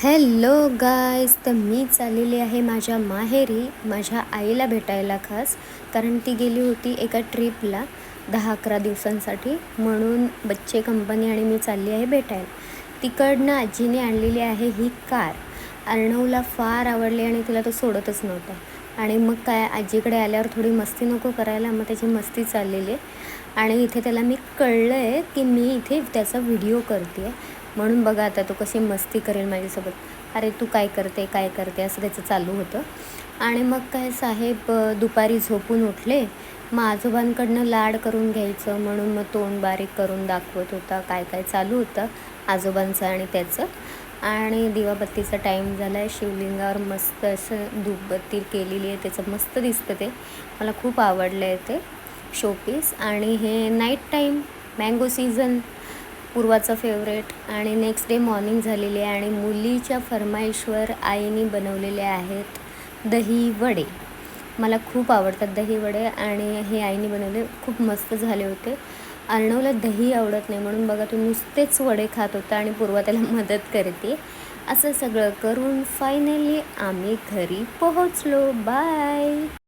Hello guys, तर मी चाललेली आहे माझ्या माहेरी माझ्या आईला भेटायला खास. कारण ती गेली होती एका ट्रिपला 10-11 दिवसांसाठी. म्हणून बच्चे कंपनी आणि मी चालली आहे भेटायला. तिकडनं आजीने आणलेली आहे ही कार. अर्णवला फार आवडली आणि तिला तो सोडतच नव्हता. आणि मग काय, आजीकडे आल्यावर थोडी मस्ती नको करायला, मग त्याची मस्ती चाललेली आहे. आणि इथे त्याला कळलं आहे की मी इथे त्याचा व्हिडिओ करते आहे. म्हणून बघा आता तो कशी मस्ती करेल माझ्यासोबत. अरे तू काय करते काय करते असं त्याचं चालू होतं. आणि मग काय, साहेब दुपारी झोपून उठले. मग आजोबांकडनं लाड करून घ्यायचं म्हणून मग तोंड बारीक करून दाखवत होता. काय काय चालू होतं आजोबांचं आणि त्याचं. आणि दिवाबत्तीचा टाईम झाला आहे. शिवलिंगावर मस्त असं धूपबत्ती केलेली आहे, त्याचं मस्त दिसतं ते. मला खूप आवडलं आहे ते शोपीस. आणि हे नाईट टाईम मँगो सीझन पूर्वाचं फेवरेट. आणि नेक्स्ट डे मॉर्निंग झालेली आहे आणि मुलीच्या फरमाईशवर आईने बनवलेले आहेत दही वडे. मला खूप आवडतात दही वडे आणि हे आईने बनवले, खूप मस्त झाले होते. अर्णवला दही आवडत नाही म्हणून बघा तो नुसतेच वडे खात होता आणि पूर्वा त्याला मदत करते. असं सगळं करून फायनली आम्ही घरी पोहोचलो. बाय.